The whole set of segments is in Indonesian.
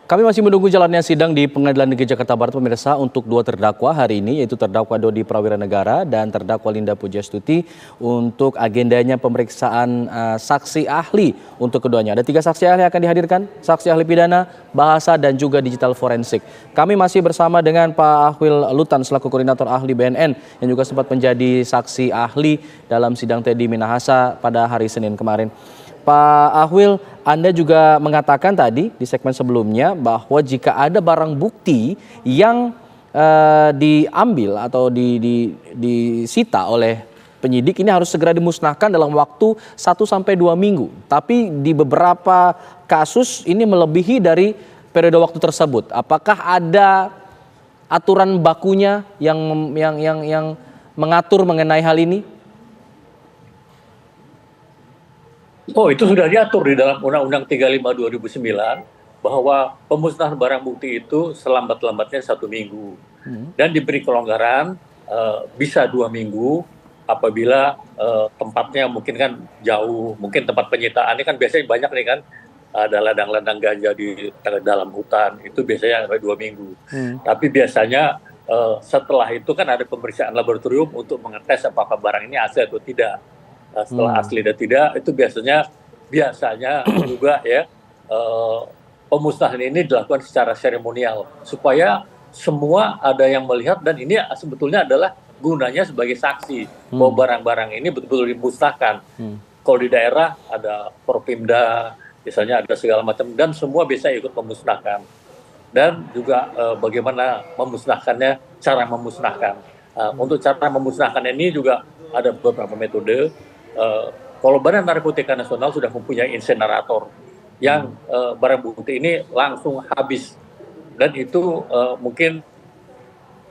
Kami masih menunggu jalannya sidang di Pengadilan Negeri Jakarta Barat, pemirsa, untuk dua terdakwa hari ini, yaitu terdakwa Dodi Prawiranegara dan terdakwa Linda Pujastuti untuk agendanya pemeriksaan saksi ahli untuk keduanya. Ada 3 saksi ahli yang akan dihadirkan, saksi ahli pidana, bahasa, dan juga digital forensik. Kami masih bersama dengan Pak Ahwil Lutan selaku koordinator ahli BNN yang juga sempat menjadi saksi ahli dalam sidang Teddy Minahasa pada hari Senin kemarin. Pak Ahwil, Anda juga mengatakan tadi di segmen sebelumnya bahwa jika ada barang bukti yang diambil atau disita oleh penyidik, ini harus segera dimusnahkan dalam waktu 1 sampai 2 minggu. Tapi di beberapa kasus ini melebihi dari periode waktu tersebut. Apakah ada aturan bakunya yang mengatur mengenai hal ini? Oh, itu sudah diatur di dalam Undang-Undang 35 2009 bahwa pemusnahan barang bukti itu selambat-lambatnya 1 minggu dan diberi kelonggaran bisa 2 minggu apabila tempatnya mungkin kan jauh, mungkin tempat penyitaannya kan biasanya banyak nih kan, ada ladang-ladang ganja di dalam hutan, itu biasanya sampai 2 minggu. Tapi biasanya setelah itu kan ada pemeriksaan laboratorium untuk mengetes apakah barang ini asli atau tidak. Setelah asli dan tidak, itu biasanya juga ya pemusnahan ini dilakukan secara seremonial supaya semua ada yang melihat, dan ini sebetulnya adalah gunanya sebagai saksi bahwa barang-barang ini betul-betul dimusnahkan. Kalau di daerah ada Porpimda, misalnya ada segala macam, dan semua bisa ikut memusnahkan. Dan juga bagaimana memusnahkannya, cara memusnahkan. Untuk cara memusnahkan ini juga ada beberapa metode. Kalau Badan Narkotika Nasional sudah mempunyai insenerator yang barang bukti ini langsung habis, dan itu mungkin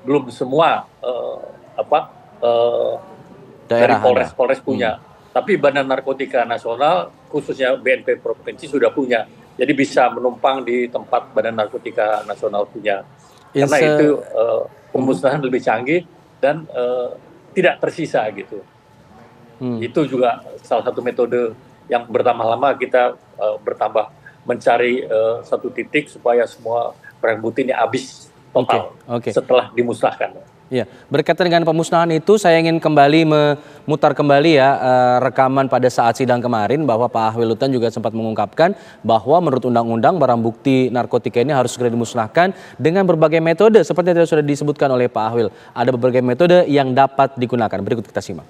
belum semua dari Polres punya, tapi Badan Narkotika Nasional khususnya BNP Provinsi sudah punya, jadi bisa menumpang di tempat Badan Narkotika Nasional punya, karena itu pemusnahan lebih canggih dan tidak tersisa gitu. Itu juga salah satu metode yang bertambah lama kita bertambah mencari satu titik supaya semua barang bukti ini habis total setelah dimusnahkan. Ya, berkaitan dengan pemusnahan itu saya ingin kembali memutar kembali ya rekaman pada saat sidang kemarin bahwa Pak Ahwil Lutan juga sempat mengungkapkan bahwa menurut undang-undang barang bukti narkotika ini harus segera dimusnahkan dengan berbagai metode seperti yang sudah disebutkan oleh Pak Ahwil. Ada berbagai metode yang dapat digunakan. Berikut kita simak.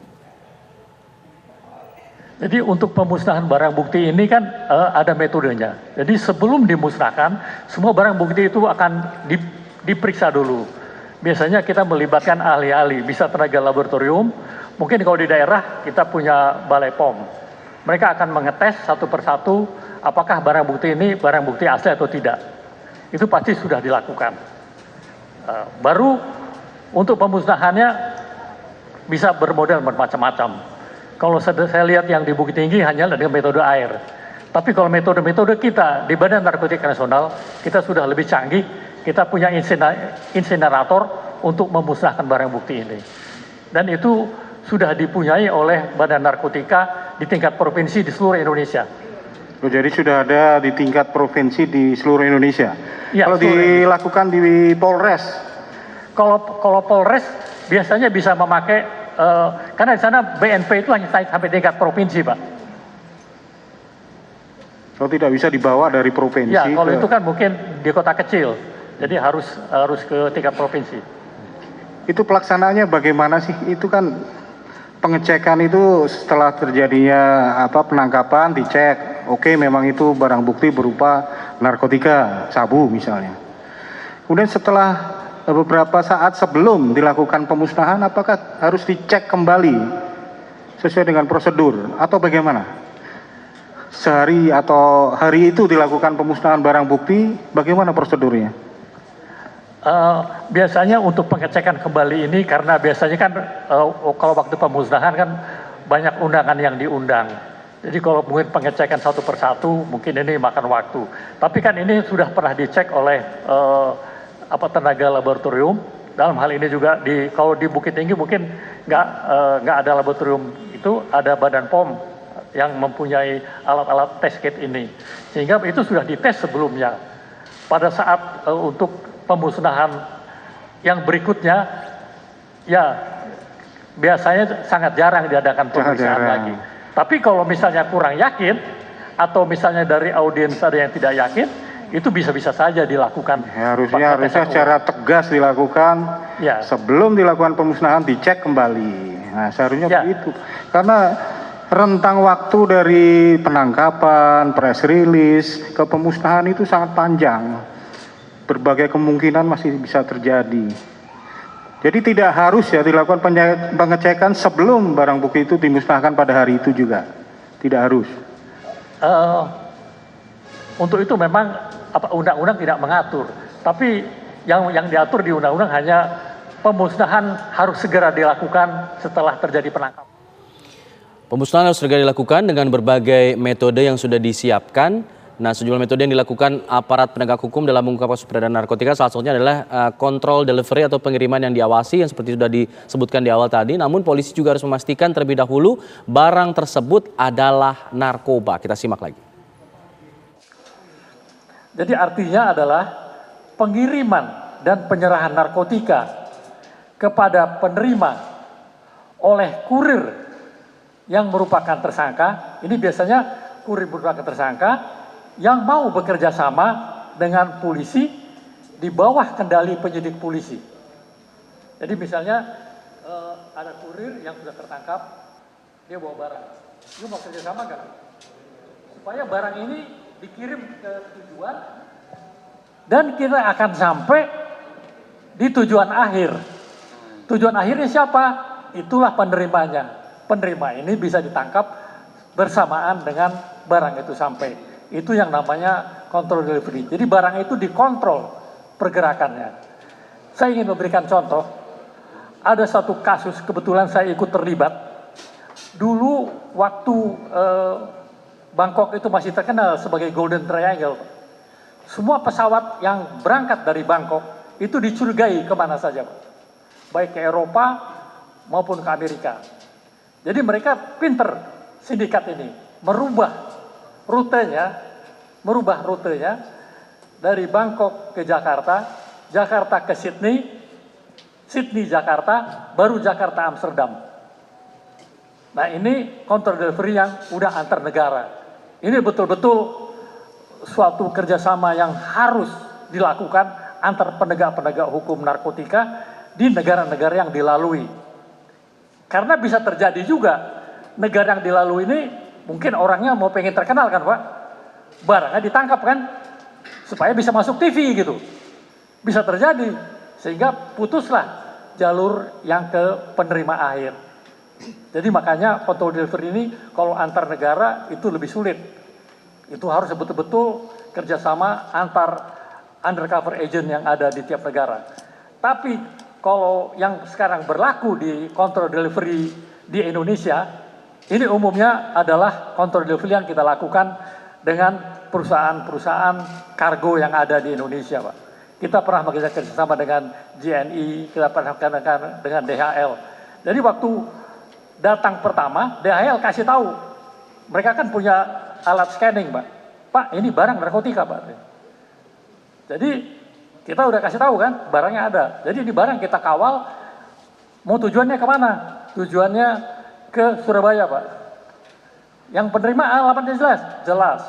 Jadi untuk pemusnahan barang bukti ini kan ada metodenya. Jadi sebelum dimusnahkan, semua barang bukti itu akan diperiksa dulu. Biasanya kita melibatkan ahli-ahli, bisa tenaga laboratorium. Mungkin kalau di daerah kita punya balai POM. Mereka akan mengetes satu persatu apakah barang bukti ini barang bukti asli atau tidak. Itu pasti sudah dilakukan. Baru untuk pemusnahannya bisa bermodel bermacam-macam. Kalau saya lihat yang di Bukit Tinggi hanya dengan metode air. Tapi kalau metode-metode kita di Badan Narkotika Nasional, kita sudah lebih canggih. Kita punya insenerator untuk memusnahkan barang bukti ini. Dan itu sudah dipunyai oleh Badan Narkotika di tingkat provinsi di seluruh Indonesia. Jadi sudah ada di tingkat provinsi di seluruh Indonesia. Ya, kalau dilakukan di Polres? Kalau Polres biasanya bisa memakai karena di sana BNP itu hanya sampai tingkat provinsi, Pak. Kalau tidak bisa dibawa dari provinsi? Ya, kalau itu kan mungkin di kota kecil, jadi harus ke tingkat provinsi. Itu pelaksanaannya bagaimana sih? Itu kan pengecekan itu setelah terjadinya penangkapan dicek, oke memang itu barang bukti berupa narkotika, sabu misalnya. Kemudian setelah beberapa saat sebelum dilakukan pemusnahan, apakah harus dicek kembali sesuai dengan prosedur atau bagaimana? Sehari atau hari itu dilakukan pemusnahan barang bukti, bagaimana prosedurnya? Biasanya untuk pengecekan kembali ini karena biasanya kan kalau waktu pemusnahan kan banyak undangan yang diundang. Jadi kalau mungkin pengecekan satu persatu mungkin ini makan waktu. Tapi kan ini sudah pernah dicek oleh tenaga laboratorium. Dalam hal ini juga kalau di Bukit Tinggi mungkin nggak ada laboratorium, itu ada Badan POM yang mempunyai alat-alat test kit ini, sehingga itu sudah dites sebelumnya. pada saat untuk pemusnahan yang berikutnya, ya biasanya sangat jarang diadakan pemeriksaan lagi. Tapi kalau misalnya kurang yakin, atau misalnya dari audiens ada yang tidak yakin, itu bisa-bisa saja dilakukan. Ya, harusnya secara tegas dilakukan, ya. Sebelum dilakukan pemusnahan dicek kembali. Nah, seharusnya begitu. Karena rentang waktu dari penangkapan, press release, ke pemusnahan itu sangat panjang. Berbagai kemungkinan masih bisa terjadi. Jadi tidak harus ya dilakukan pengecekan sebelum barang bukti itu dimusnahkan pada hari itu juga. Tidak harus. Untuk itu memang undang-undang tidak mengatur. Tapi yang diatur di undang-undang hanya pemusnahan harus segera dilakukan setelah terjadi penangkapan. Pemusnahan harus segera dilakukan dengan berbagai metode yang sudah disiapkan. Nah, sejumlah metode yang dilakukan aparat penegak hukum dalam mengungkap kasus peredaran narkotika salah satunya adalah kontrol delivery atau pengiriman yang diawasi yang seperti sudah disebutkan di awal tadi. Namun polisi juga harus memastikan terlebih dahulu barang tersebut adalah narkoba. Kita simak lagi. Jadi artinya adalah pengiriman dan penyerahan narkotika kepada penerima oleh kurir yang merupakan tersangka, ini biasanya kurir merupakan tersangka yang mau bekerja sama dengan polisi di bawah kendali penyidik polisi. Jadi misalnya ada kurir yang sudah tertangkap, dia bawa barang, dia mau kerja sama nggak? Supaya barang ini dikirim ke tujuan dan kita akan sampai di tujuan akhir. Tujuan akhirnya siapa? Itulah penerimanya. Penerima ini bisa ditangkap bersamaan dengan barang itu sampai. Itu yang namanya kontrol delivery. Jadi barang itu dikontrol pergerakannya. Saya ingin memberikan contoh. Ada satu kasus kebetulan saya ikut terlibat. Dulu waktu Bangkok itu masih terkenal sebagai Golden Triangle. Semua pesawat yang berangkat dari Bangkok itu dicurigai kemana saja, baik ke Eropa maupun ke Amerika. Jadi mereka pinter sindikat ini merubah rutenya dari Bangkok ke Jakarta, Jakarta ke Sydney, Sydney Jakarta, baru Jakarta Amsterdam. Nah ini kontrol delivery yang udah antar negara. Ini betul-betul suatu kerjasama yang harus dilakukan antar penegak-penegak hukum narkotika di negara-negara yang dilalui. Karena bisa terjadi juga negara yang dilalui ini mungkin orangnya mau pengen terkenal kan Pak, barangnya ditangkap kan, supaya bisa masuk TV gitu, bisa terjadi sehingga putuslah jalur yang ke penerima akhir. Jadi makanya kontrol delivery ini kalau antar negara itu lebih sulit, itu harus betul-betul kerjasama antar undercover agent yang ada di tiap negara. Tapi kalau yang sekarang berlaku di kontrol delivery di Indonesia, ini umumnya adalah kontrol delivery yang kita lakukan dengan perusahaan-perusahaan kargo yang ada di Indonesia, Pak. Kita pernah bekerja sama dengan JNI, kita pernah dengan DHL. Jadi waktu datang pertama, DHL kasih tahu, mereka kan punya alat scanning, Pak. Pak, ini barang narkotika, Pak. Jadi kita udah kasih tahu kan, barangnya ada. Jadi di barang kita kawal, mau tujuannya kemana? Tujuannya ke Surabaya, Pak. Yang penerima alamatnya jelas? Jelas.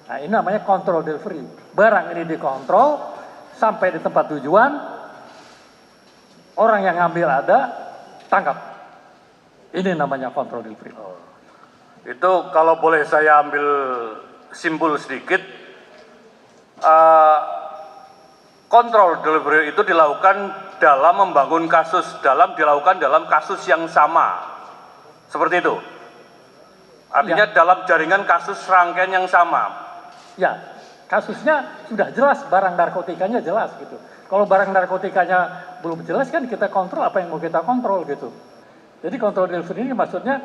Nah ini namanya kontrol delivery. Barang ini dikontrol, sampai di tempat tujuan, orang yang ngambil ada, tangkap. Ini namanya kontrol delivery. Itu kalau boleh saya ambil simpul sedikit, kontrol delivery itu dilakukan dalam membangun kasus, dilakukan dalam kasus yang sama. Seperti itu. Artinya ya, dalam jaringan kasus rangkaian yang sama. Ya, kasusnya sudah jelas, barang narkotikanya jelas gitu. Kalau barang narkotikanya belum jelas kan kita kontrol apa yang mau kita kontrol gitu. Jadi kontrol delivery ini maksudnya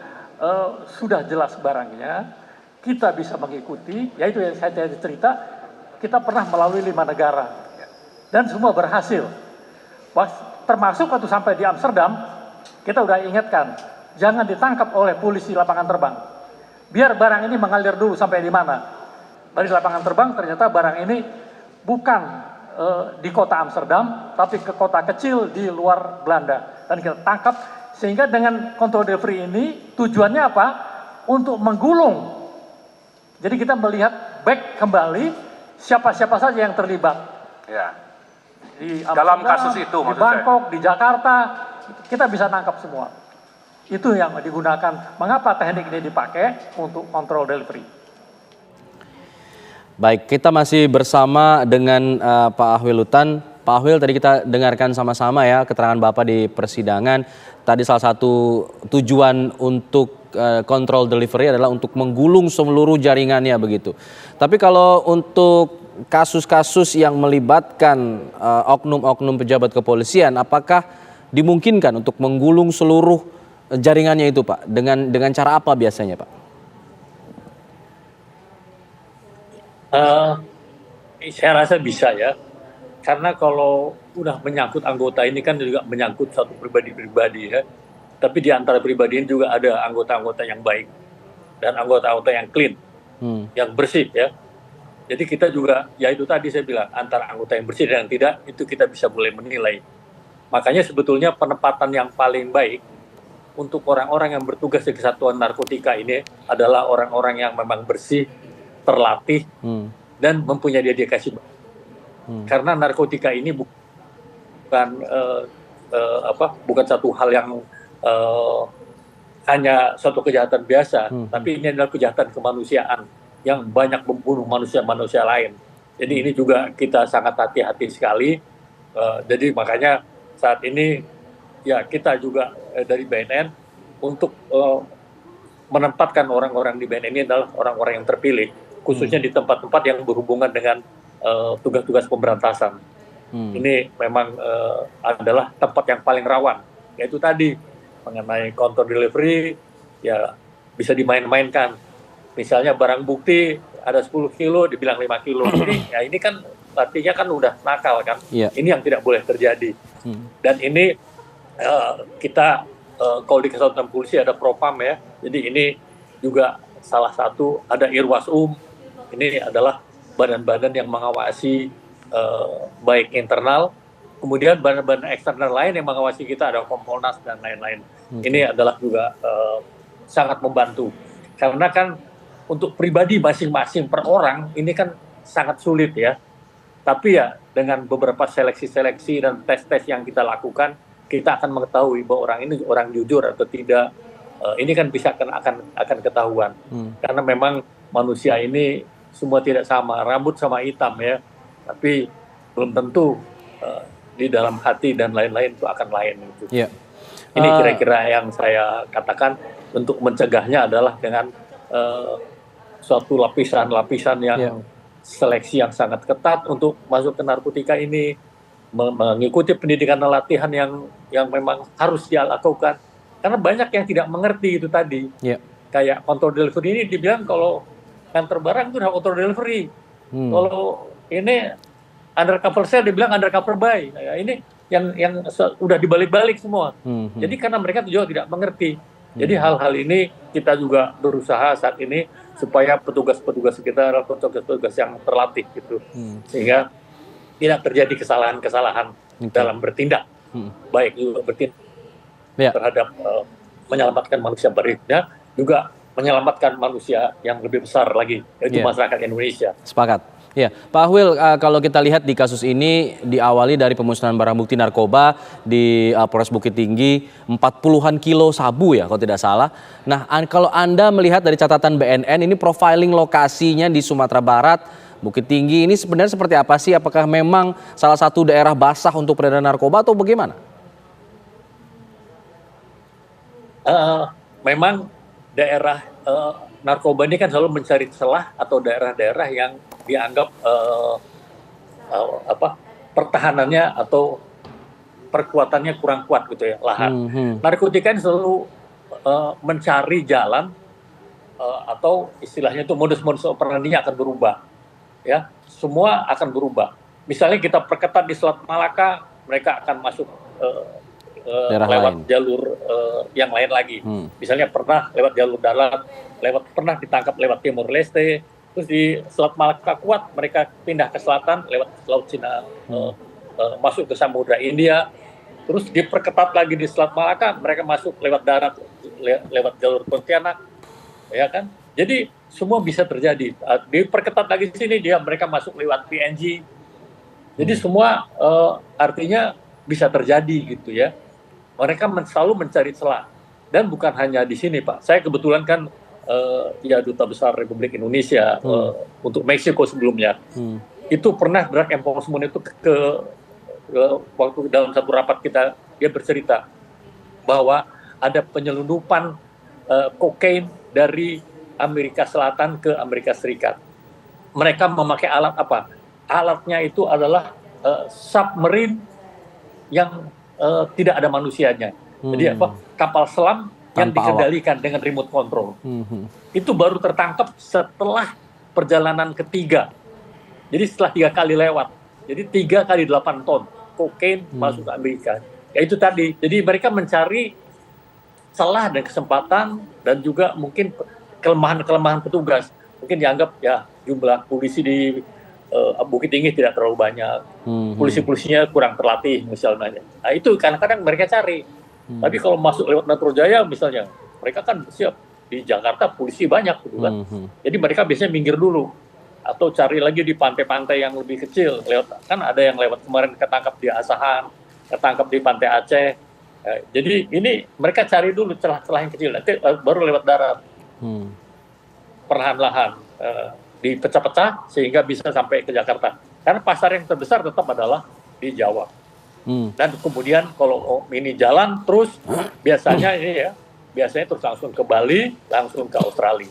sudah jelas barangnya, kita bisa mengikuti, yaitu yang saya cerita, kita pernah melalui 5 negara. Dan semua berhasil. Termasuk waktu sampai di Amsterdam, kita udah ingatkan, jangan ditangkap oleh polisi lapangan terbang. Biar barang ini mengalir dulu sampai di mana. Dari lapangan terbang ternyata barang ini bukan di kota Amsterdam, tapi ke kota kecil di luar Belanda. Dan kita tangkap, sehingga dengan control delivery ini tujuannya apa? Untuk menggulung. Jadi kita melihat back kembali siapa-siapa saja yang terlibat. Ya. Di Dalam Amsterdam, kasus itu di maksud Bangkok, di Jakarta, kita bisa tangkap semua. Itu yang digunakan. Mengapa teknik ini dipakai untuk control delivery? Baik, kita masih bersama dengan Pak Ahwil Lutan. Pak Ahwil, tadi kita dengarkan sama-sama ya keterangan Bapak di persidangan. Tadi salah satu tujuan untuk control delivery adalah untuk menggulung seluruh jaringannya begitu. Tapi kalau untuk kasus-kasus yang melibatkan oknum-oknum pejabat kepolisian, apakah dimungkinkan untuk menggulung seluruh jaringannya itu, Pak? Dengan cara apa biasanya, Pak? Saya rasa bisa ya, karena kalau udah menyangkut anggota ini kan juga menyangkut satu pribadi-pribadi ya. Tapi di antara pribadi ini juga ada anggota-anggota yang baik dan anggota-anggota yang clean, yang bersih ya. Jadi kita juga, ya itu tadi saya bilang, antara anggota yang bersih dan yang tidak, itu kita bisa mulai menilai. Makanya sebetulnya penempatan yang paling baik untuk orang-orang yang bertugas di kesatuan narkotika ini adalah orang-orang yang memang bersih, terlatih, dan mempunyai dedikasi. Karena narkotika ini bukan satu hal yang hanya suatu kejahatan biasa, tapi ini adalah kejahatan kemanusiaan yang banyak membunuh manusia-manusia lain. Jadi ini juga kita sangat hati-hati sekali. Jadi makanya saat ini ya kita juga dari BNN untuk menempatkan orang-orang di BNN ini adalah orang-orang yang terpilih, khususnya di tempat-tempat yang berhubungan dengan tugas-tugas pemberantasan. Ini memang adalah tempat yang paling rawan, yaitu tadi mengenai counter delivery, ya bisa dimain-mainkan. Misalnya barang bukti ada 10 kilo, dibilang 5 kilo. Ini kan artinya kan udah nakal kan. Ini yang tidak boleh terjadi. Dan ini kita kalau di Kesatuan Polisi ada Propam ya, jadi ini juga salah satu, ada Irwasum, ini adalah badan-badan yang mengawasi baik internal, kemudian badan-badan eksternal lain yang mengawasi kita, ada Kompolnas dan lain-lain. Ini adalah juga sangat membantu, karena kan untuk pribadi masing-masing per orang ini kan sangat sulit ya, tapi ya dengan beberapa seleksi-seleksi dan tes-tes yang kita lakukan, kita akan mengetahui bahwa orang ini orang jujur atau tidak. Ini kan bisa akan ketahuan, karena memang manusia ini semua tidak sama, rambut sama hitam ya, tapi belum tentu di dalam hati dan lain-lain itu akan lain gitu. Ini kira-kira yang saya katakan. Untuk mencegahnya adalah dengan suatu lapisan-lapisan yang seleksi yang sangat ketat untuk masuk ke narkotika ini, mengikuti pendidikan dan latihan yang memang harus dia lakukan. Karena banyak yang tidak mengerti itu tadi. Kayak control delivery ini dibilang kalau nganter barang itu udah control delivery. Kalau ini undercover sale dibilang undercover buy. Ya, ini yang udah dibalik-balik semua. Jadi karena mereka juga tidak mengerti. Jadi hal-hal ini kita juga berusaha saat ini supaya petugas-petugas kita adalah petugas-petugas yang terlatih gitu. Sehingga tidak terjadi kesalahan-kesalahan dalam bertindak. Baik juga bertindak terhadap menyelamatkan manusia berikutnya, juga menyelamatkan manusia yang lebih besar lagi, yaitu masyarakat Indonesia. Sepakat. Ya, Pak Ahwil, kalau kita lihat di kasus ini diawali dari pemusnahan barang bukti narkoba di Polres Bukit Tinggi, 40-an kilo sabu ya kalau tidak salah. Nah, kalau Anda melihat dari catatan BNN ini profiling lokasinya di Sumatera Barat, Bukit Tinggi ini sebenarnya seperti apa sih? Apakah memang salah satu daerah basah untuk peredaran narkoba atau bagaimana? Memang daerah narkoba ini kan selalu mencari celah atau daerah-daerah yang dianggap pertahanannya atau perkuatannya kurang kuat gitu ya, lahan. Narkotika ini selalu mencari jalan atau istilahnya itu modus-modus operandinya akan berubah. Ya, semua akan berubah. Misalnya kita perketat di Selat Malaka, mereka akan masuk lewat jalur yang lain lagi. Misalnya pernah lewat jalur darat, pernah ditangkap lewat Timor Leste, terus di Selat Malaka kuat, mereka pindah ke selatan lewat Laut Cina, masuk ke Samudra India, terus diperketat lagi di Selat Malaka, mereka masuk lewat darat, lewat jalur Pontianak, ya kan? Jadi semua bisa terjadi. Diperketat lagi di sini, mereka masuk lewat PNG. Jadi semua artinya bisa terjadi gitu ya. Mereka selalu mencari celah. Dan bukan hanya di sini, Pak. Saya kebetulan kan ya Duta Besar Republik Indonesia untuk Meksiko sebelumnya. Itu pernah drug enforcement itu ke waktu dalam satu rapat kita, dia bercerita bahwa ada penyelundupan kokain dari Amerika Selatan ke Amerika Serikat. Mereka memakai alat apa? Alatnya itu adalah submarine yang tidak ada manusianya. Jadi apa? Kapal selam yang dikendalikan dengan remote control. Itu baru tertangkap setelah perjalanan ketiga. Jadi setelah 3 kali lewat. Jadi 3 kali 8 ton kokain masuk ke Amerika. Ya itu tadi. Jadi mereka mencari celah dan kesempatan dan juga mungkin kelemahan-kelemahan petugas. Mungkin dianggap ya jumlah polisi di Bukit Tinggi tidak terlalu banyak. Polisi-polisinya kurang terlatih misalnya. Nah itu kadang-kadang mereka cari. Tapi kalau masuk lewat Metro Jaya misalnya, mereka kan siap. Di Jakarta polisi banyak gitu kan. Jadi mereka biasanya minggir dulu. Atau cari lagi di pantai-pantai yang lebih kecil. Kan ada yang lewat kemarin ketangkap di Asahan, ketangkap di Pantai Aceh. Jadi ini mereka cari dulu celah-celah yang kecil. Nanti baru lewat darat. Perlahan-lahan dipecah-pecah sehingga bisa sampai ke Jakarta. Karena pasar yang terbesar tetap adalah di Jawa. Dan kemudian kalau ini jalan terus biasanya terus langsung ke Bali, langsung ke Australia.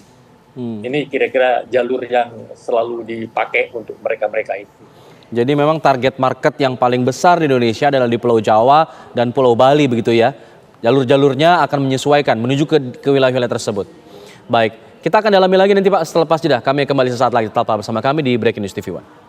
Ini kira-kira jalur yang selalu dipakai untuk mereka-mereka itu. Jadi memang target market yang paling besar di Indonesia adalah di Pulau Jawa dan Pulau Bali begitu ya. Jalur-jalurnya akan menyesuaikan menuju ke wilayah-wilayah tersebut. Baik, kita akan dalami lagi nanti Pak setelah jeda. Kami kembali sesaat lagi tetap bersama kami di Breaking News TV One.